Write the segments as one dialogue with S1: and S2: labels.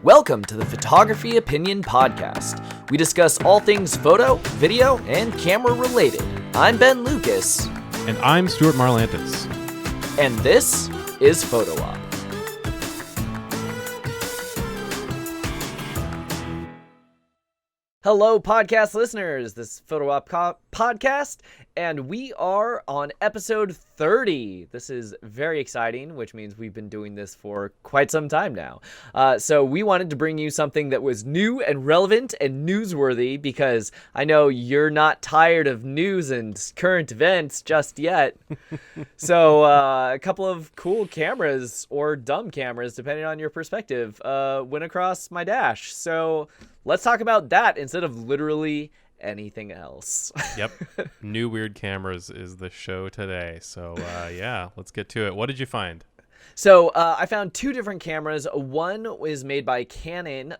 S1: Welcome to the Photography Opinion Podcast. We discuss all things photo, video, and camera related. I'm Ben Lucas.
S2: And I'm Stuart Marlantis.
S1: And this is Photo Op. Hello, podcast listeners. This is Photo Op Podcast, and we are on episode 30. This is very exciting, which means we've been doing this for quite some time now. So we wanted to bring you something that was new and relevant and newsworthy, because I know you're not tired of news and current events just yet. So a couple of cool cameras, or dumb cameras, depending on your perspective, went across my dash. So let's talk about that instead of literally anything else.
S2: Yep. New weird cameras is the show today. So yeah, let's get to it. What did you find?
S1: So I found two different cameras. One is made by Canon.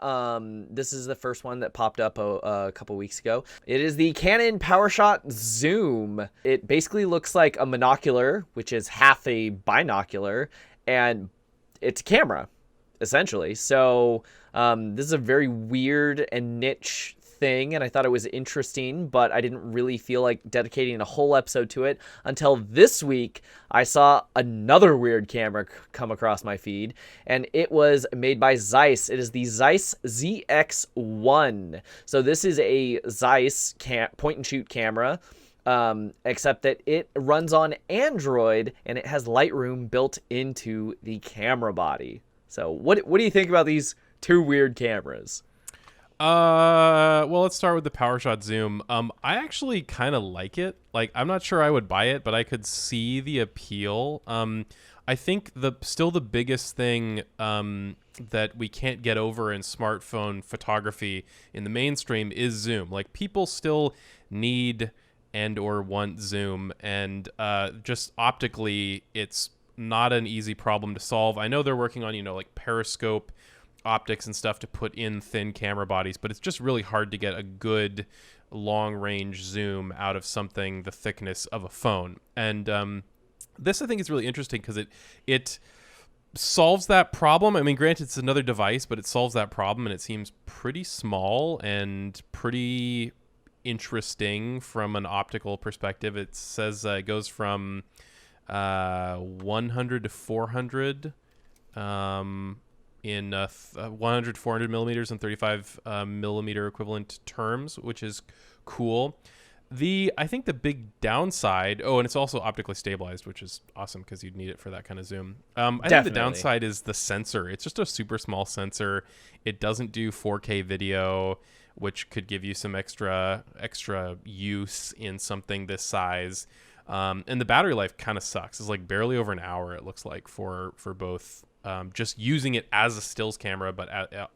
S1: This is the first one that popped up a couple weeks ago. It is the Canon Powershot Zoom. It basically looks like a monocular, which is half a binocular, and it's a camera, essentially. So this is a very weird and niche thing, and I thought it was interesting, but I didn't really feel like dedicating a whole episode to it until this week. I saw another weird camera come across my feed, and it was made by Zeiss. It is the Zeiss ZX1. So this is a Zeiss point-and-shoot camera, except that it runs on Android, and it has Lightroom built into the camera body. So what do you think about these two weird cameras?
S2: Well, let's start with the Powershot Zoom. I actually kind of like it. Like, I'm not sure I would buy it, but I could see the appeal. I think still the biggest thing that we can't get over in smartphone photography in the mainstream is zoom. Like, people still need and or want zoom, and just optically, it's not an easy problem to solve. I know they're working on, like periscope optics and stuff to put in thin camera bodies, but it's just really hard to get a good long-range zoom out of something the thickness of a phone. And this, I think, is really interesting because it solves that problem. I mean, granted, it's another device, but it solves that problem, and it seems pretty small and pretty interesting from an optical perspective. It says it goes from 100 to 400 in 100, 400 millimeters and 35 millimeter equivalent terms, which is cool. I think the big downside, and it's also optically stabilized, which is awesome because you'd need it for that kind of zoom. I think the downside is the sensor. It's just a super small sensor. It doesn't do 4K video, which could give you some extra use in something this size. And the battery life kind of sucks. It's like barely over an hour, it looks like, for both just using it as a stills camera, but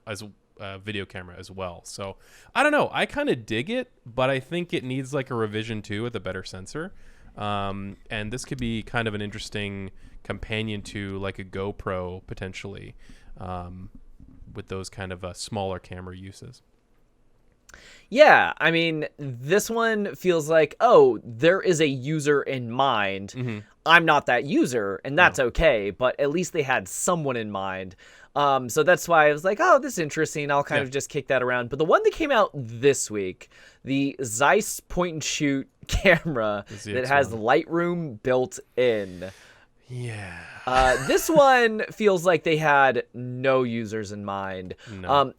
S2: as a video camera as well. So I don't know. I kind of dig it, but I think it needs like a revision too with a better sensor. And this could be kind of an interesting companion to like a GoPro potentially, with those kind of smaller camera uses.
S1: Yeah, I mean, this one feels like, there is a user in mind. Mm-hmm. I'm not that user, and that's okay, but at least they had someone in mind. So that's why I was like, this is interesting. I'll kind of just kick that around. But the one that came out this week, the Zeiss point-and-shoot camera that has Lightroom built in.
S2: Yeah.
S1: This one feels like they had no users in mind.
S2: No.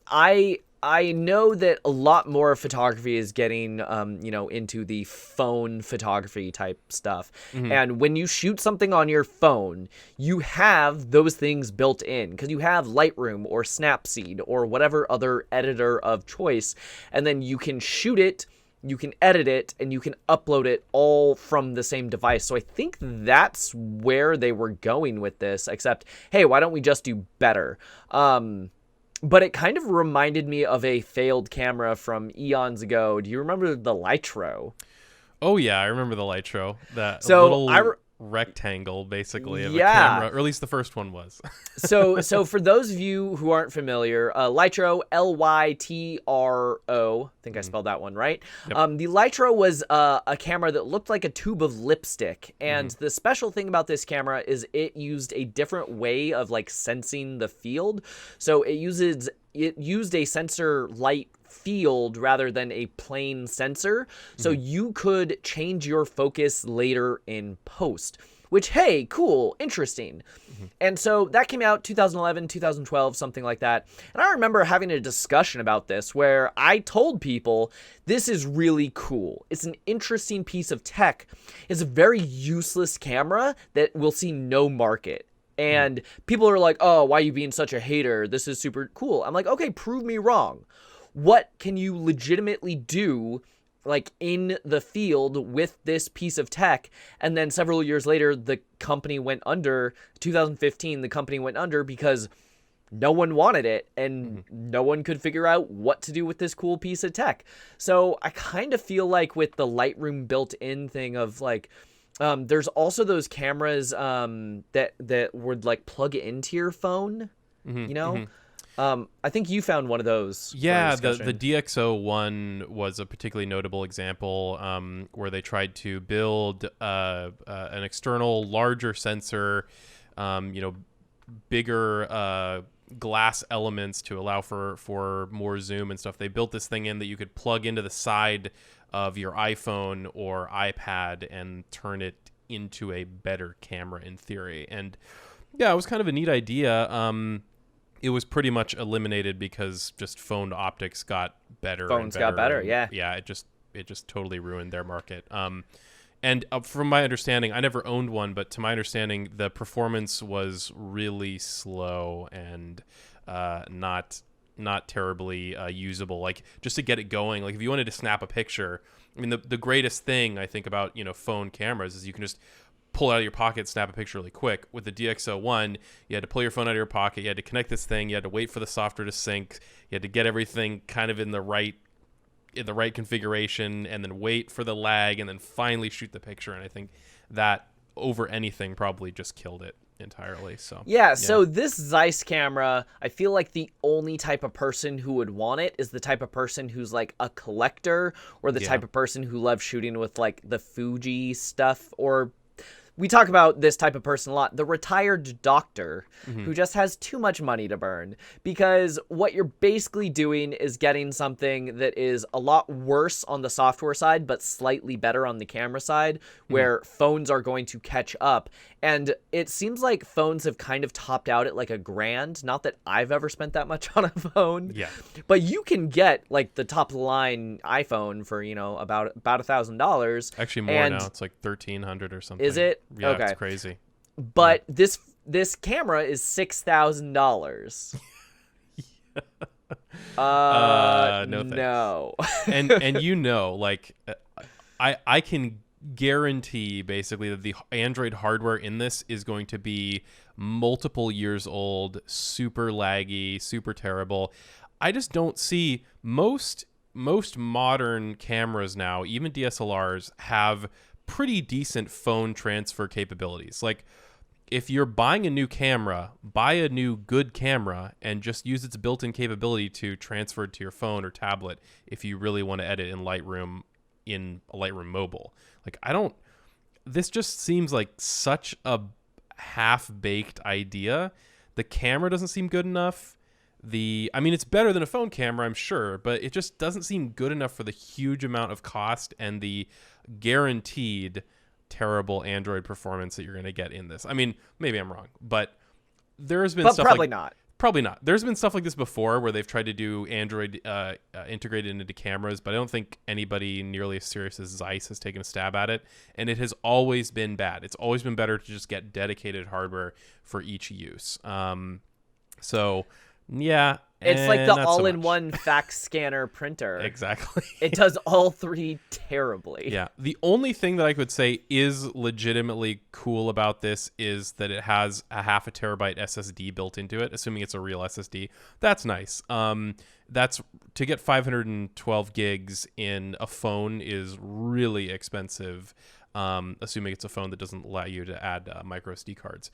S1: I know that a lot more photography is getting, into the phone photography type stuff. Mm-hmm. And when you shoot something on your phone, you have those things built in because you have Lightroom or Snapseed or whatever other editor of choice. And then you can shoot it, you can edit it, and you can upload it all from the same device. So I think that's where they were going with this, except, hey, why don't we just do better? But it kind of reminded me of a failed camera from eons ago. Do you remember the Lytro?
S2: Oh, yeah, I remember the Lytro. That little rectangle, basically, of a camera. Or at least the first one was.
S1: So for those of you who aren't familiar, Lytro, Lytro, I think I spelled that one right. Yep. The Lytro was a camera that looked like a tube of lipstick. And the special thing about this camera is it used a different way of like sensing the field. So it uses it used a sensor light field rather than a plain sensor, so you could change your focus later in post, which, hey, cool, interesting. And so that came out 2011, 2012, something like that. And I remember having a discussion about this where I told people, this is really cool. It's an interesting piece of tech. It's a very useless camera that will see no market. And people are like, oh, why are you being such a hater? This is super cool. I'm like, okay, prove me wrong. What can you legitimately do like in the field with this piece of tech? And then several years later, the company went under. 2015, the company went under because no one wanted it and no one could figure out what to do with this cool piece of tech. So I kind of feel like with the Lightroom built-in thing of like, there's also those cameras that would like plug into your phone, you know? I think you found one of those.
S2: Yeah, the DxO One was a particularly notable example where they tried to build an external, larger sensor, bigger glass elements to allow for more zoom and stuff. They built this thing in that you could plug into the side of your iPhone or iPad and turn it into a better camera in theory. And yeah, it was kind of a neat idea. It was pretty much eliminated because just phone optics got better.
S1: Phones got better, yeah.
S2: Yeah, it just totally ruined their market. And from my understanding, I never owned one, but to my understanding, the performance was really slow and not terribly usable. Like just to get it going, like if you wanted to snap a picture, I mean, the greatest thing I think about phone cameras is you can just pull it out of your pocket, snap a picture really quick. With the DxO One, you had to pull your phone out of your pocket, you had to connect this thing, you had to wait for the software to sync, you had to get everything kind of in the right configuration, and then wait for the lag, and then finally shoot the picture. And I think that over anything probably just killed it entirely. So
S1: so this Zeiss camera, I feel like the only type of person who would want it is the type of person who's like a collector, or the type of person who loves shooting with like the Fuji stuff, or we talk about this type of person a lot, the retired doctor who just has too much money to burn, because what you're basically doing is getting something that is a lot worse on the software side, but slightly better on the camera side, where phones are going to catch up. And it seems like phones have kind of topped out at like $1,000. Not that I've ever spent that much on a phone.
S2: Yeah.
S1: But you can get like the top of the line iPhone for, about $1,000.
S2: Actually more now. It's like $1,300 or something.
S1: Is it?
S2: Yeah,
S1: okay.
S2: It's crazy.
S1: But this camera is $6,000.
S2: No thanks.
S1: No.
S2: and like I can guarantee basically that the Android hardware in this is going to be multiple years old, super laggy, super terrible. I just don't see most modern cameras now, even DSLRs, have pretty decent phone transfer capabilities. Like if you're buying a new camera, buy a new good camera and just use its built-in capability to transfer it to your phone or tablet if you really want to edit in Lightroom Mobile. Like this just seems like such a half-baked idea. The camera doesn't seem good enough. It's better than a phone camera, I'm sure, but it just doesn't seem good enough for the huge amount of cost and the guaranteed terrible Android performance that you're going to get in this. I mean, maybe I'm wrong, but there's been stuff
S1: probably
S2: like
S1: not.
S2: Probably not. There's been stuff like this before where they've tried to do Android integrated into cameras, but I don't think anybody nearly as serious as Zeiss has taken a stab at it, and it has always been bad. It's always been better to just get dedicated hardware for each use. So, yeah.
S1: It's like the all-in-one fax scanner printer.
S2: Exactly.
S1: It does all three terribly.
S2: Yeah. The only thing that I could say is legitimately cool about this is that it has a 0.5 terabyte SSD built into it, assuming it's a real SSD. That's nice. That's to get 512 gigs in a phone is really expensive. Assuming it's a phone that doesn't allow you to add micro SD cards.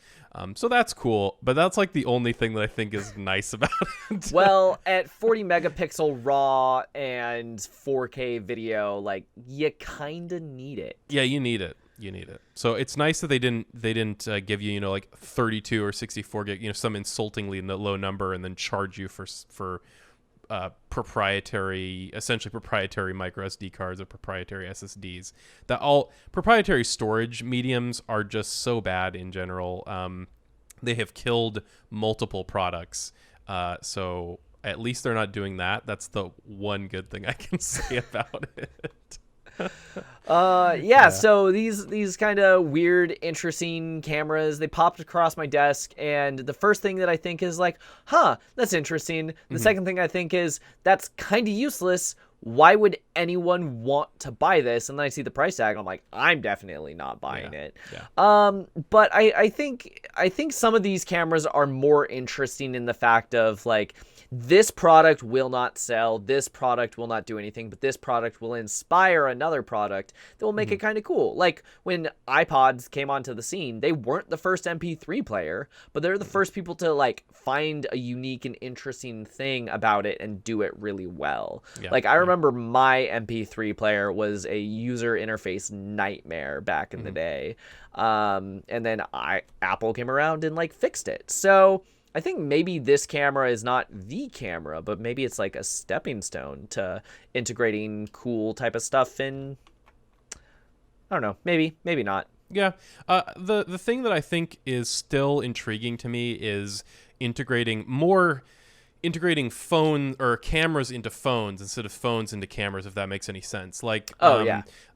S2: So that's cool, but that's like the only thing that I think is nice about it.
S1: Well, at 40 megapixel RAW and 4K video, like, you kind of need it.
S2: Yeah, you need it. You need it. So it's nice that they didn't give you, like 32 or 64 gig, some insultingly low number, and then charge you for essentially proprietary micro SD cards or proprietary SSDs. That all proprietary storage mediums are just so bad in general. They have killed multiple products. So at least they're not doing that. That's the one good thing I can say about it.
S1: So these kind of weird, interesting cameras, they popped across my desk, and the first thing that I think is like, that's interesting. The second thing I think is, that's kind of useless. Why would anyone want to buy this? And then I see the price tag, and I'm like, I'm definitely not buying it.
S2: Yeah.
S1: But I think some of these cameras are more interesting in the fact of like, this product will not sell, this product will not do anything, but this product will inspire another product that will make it kind of cool. Like when iPods came onto the scene, they weren't the first MP3 player, but they're the first people to like find a unique and interesting thing about it and do it really well.
S2: Yeah.
S1: Like I remember my MP3 player was a user interface nightmare back in the day. And then Apple came around and like fixed it. So I think maybe this camera is not the camera, but maybe it's like a stepping stone to integrating cool type of stuff in. I don't know. Maybe not.
S2: Yeah. The thing that I think is still intriguing to me is integrating phone or cameras into phones instead of phones into cameras, if that makes any sense. Like,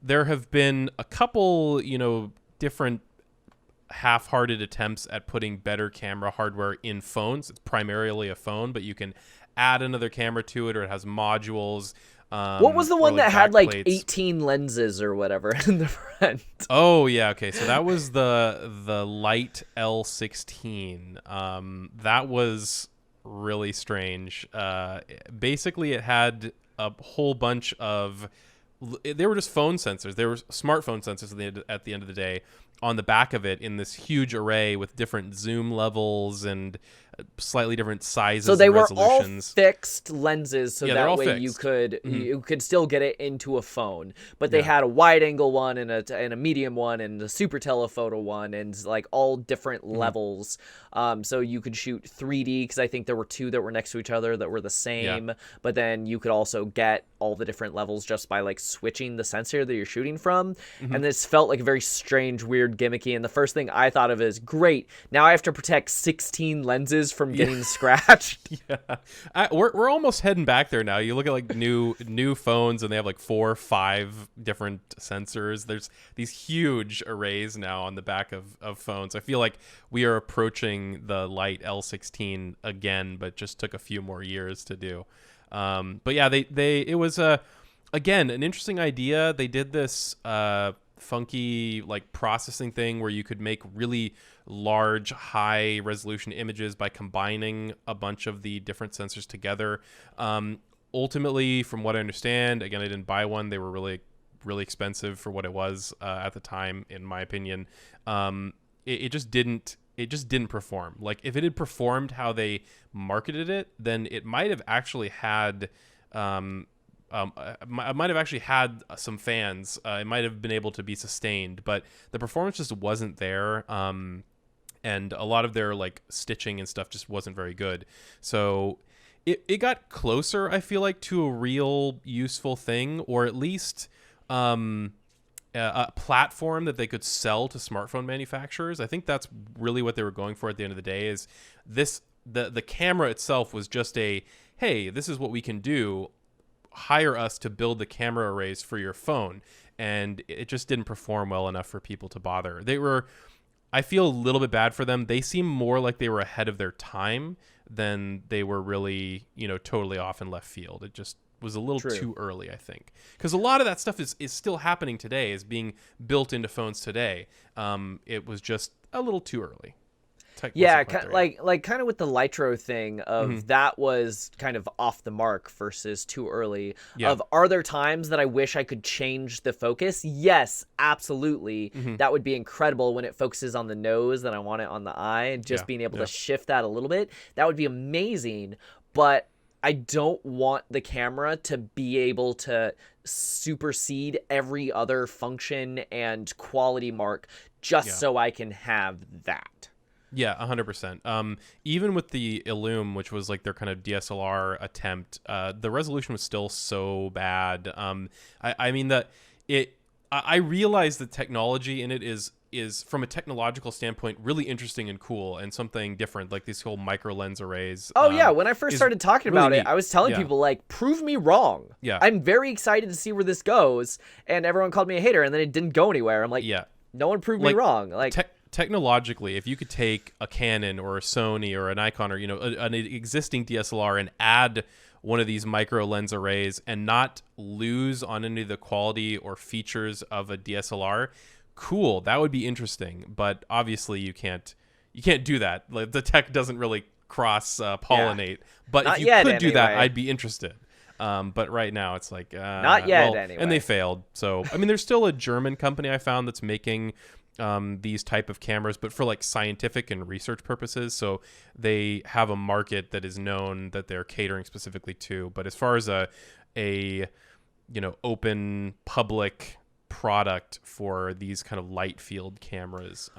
S2: there have been a couple, different half-hearted attempts at putting better camera hardware in phones. It's primarily a phone, but you can add another camera to it, or it has modules.
S1: What was the one that had like
S2: plates.
S1: 18 lenses or whatever in the front?
S2: Oh yeah, okay. So that was the Light L16. That was really strange. Basically, it had a whole bunch of. They were just phone sensors. They were smartphone sensors at the end of the day on the back of it in this huge array with different zoom levels and slightly different sizes
S1: so they
S2: and
S1: were
S2: resolutions.
S1: all fixed lenses, so that way you could still get it into a phone. But they had a wide angle one and a medium one and a super telephoto one and like all different levels. So you could shoot 3D, because I think there were two that were next to each other that were the same. Yeah. But then you could also get all the different levels just by like switching the sensor that you're shooting from. And this felt like a very strange, weird, gimmicky. And the first thing I thought of is, great, now I have to protect 16 lenses from getting scratched.
S2: Yeah, we're almost heading back there now. You look at like new phones, and they have like 4 or 5 different sensors. There's these huge arrays now on the back of phones. I feel like we are approaching the Light L16 again, but just took a few more years to do. But yeah, it was again an interesting idea. They did this funky like processing thing where you could make really large high resolution images by combining a bunch of the different sensors together. Ultimately, from what I understand, again, I didn't buy one. They were really expensive for what it was at the time, in my opinion. It just didn't perform. Like, if it had performed how they marketed it, then it might have actually had I might have actually had some fans. It might have been able to be sustained, but the performance just wasn't there. And a lot of their like stitching and stuff just wasn't very good. So it got closer, I feel like, to a real useful thing, or at least a platform that they could sell to smartphone manufacturers. I think that's really what they were going for at the end of the day. Is this the camera itself was just a, hey, this is what we can do. Hire us to build the camera arrays for your phone. And it just didn't perform well enough for people to bother. I feel a little bit bad for them. They seem more like they were ahead of their time than they were really, totally off in left field. It just was a little too early, I think. Because a lot of that stuff is still happening today, is being built into phones today. It was just a little too early.
S1: Yeah, like kind of with the Lytro thing of that was kind of off the mark versus too early. Yeah. Are there times that I wish I could change the focus? Yes, absolutely. That would be incredible when it focuses on the nose, then I want it on the eye, and just being able to shift that a little bit. That would be amazing. But I don't want the camera to be able to supersede every other function and quality mark just so I can have that.
S2: Yeah, 100%. Even with the Illum, which was like their kind of DSLR attempt, the resolution was still so bad. I mean that I realize the technology in it is from a technological standpoint really interesting and cool and something different, like these whole micro lens arrays.
S1: Oh yeah, when I first started talking about it, I was telling people like, prove me wrong.
S2: Yeah,
S1: I'm very excited to see where this goes, and everyone called me a hater, and then it didn't go anywhere. I'm like, no one proved me wrong. Like
S2: technologically, if you could take a Canon or a Sony or a Nikon or an existing DSLR and add one of these micro lens arrays and not lose on any of the quality or features of a DSLR, cool, that would be interesting. But obviously you can't do that. Like, the tech doesn't really cross pollinate. But
S1: Not
S2: if you
S1: yet,
S2: could do
S1: anyway.
S2: that, I'd be interested. But right now it's like
S1: not yet, anyway.
S2: And they failed. So I mean, there's still a German company I found that's making these type of cameras, but for like scientific and research purposes. So they have a market that is known that they're catering specifically to. But as far as a open public product for these kind of light field cameras,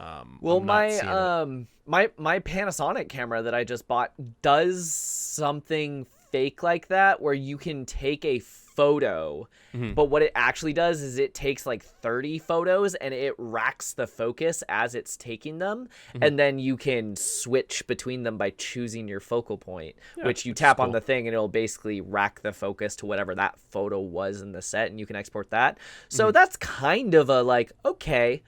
S1: well,
S2: I'm not
S1: my my Panasonic camera that I just bought does something fake like that, where you can take a photo, but what it actually does is it takes like 30 photos and it racks the focus as it's taking them, and then you can switch between them by choosing your focal point, which you tap on the thing and it'll basically rack the focus to whatever that photo was in the set, and you can export that. So that's kind of a like, okay,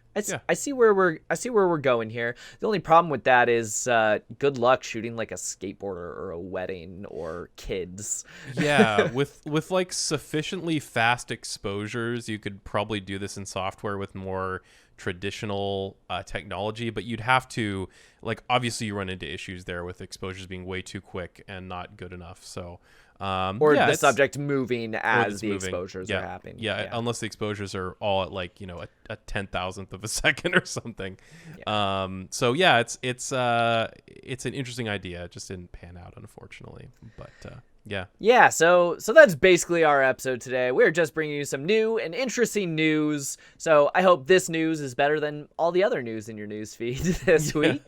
S1: I see where we're going here. The only problem with that is good luck shooting like a skateboarder or a wedding or kids.
S2: Yeah, with like sufficiently fast exposures, you could probably do this in software with more traditional technology, but you'd have to, like, obviously you run into issues there with exposures being way too quick and not good enough. So
S1: or the subject moving as the exposures are happening.
S2: Yeah, unless the exposures are all at like, a 10,000th of a second or something. So yeah, it's an interesting idea. It just didn't pan out, unfortunately. But yeah,
S1: so that's basically our episode today. We're just bringing you some new and interesting news. So I hope this news is better than all the other news in your news feed this week.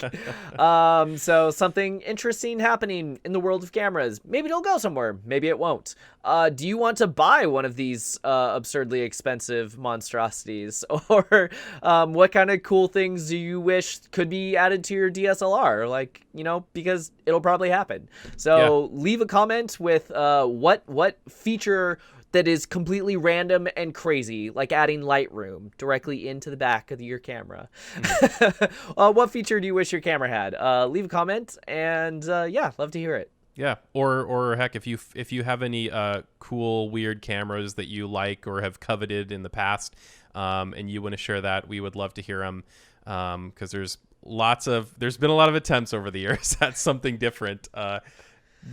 S1: So something interesting happening in the world of cameras. Maybe it'll go somewhere, maybe it won't. Do you want to buy one of these absurdly expensive monstrosities? Or what kind of cool things do you wish could be added to your DSLR? Like, because it'll probably happen. So leave a comment with what feature that is completely random and crazy, like adding Lightroom directly into the back of your camera. What feature do you wish your camera had? Leave a comment, and love to hear it.
S2: Yeah, or heck, if you have any cool, weird cameras that you like or have coveted in the past, and you want to share that, we would love to hear them, because there's been a lot of attempts over the years at something different.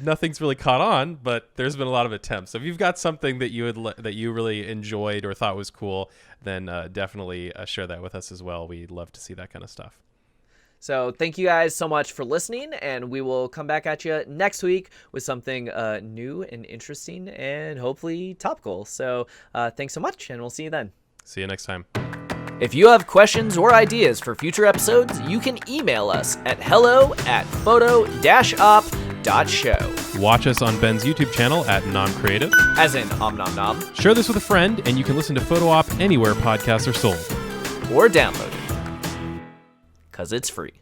S2: Nothing's really caught on, but there's been a lot of attempts. So if you've got something that you really enjoyed or thought was cool, then definitely share that with us as well. We'd love to see that kind of stuff.
S1: So thank you guys so much for listening, and we will come back at you next week with something new and interesting and hopefully topical. So thanks so much, and we'll see you then.
S2: See you next time.
S1: If you have questions or ideas for future episodes, you can email us at hello@photo-op.show.
S2: Watch us on Ben's YouTube channel at NomCreative.
S1: As in Om Nom Nom.
S2: Share this with a friend, and you can listen to Photo Op anywhere podcasts are sold.
S1: Or download it. 'Cause it's free.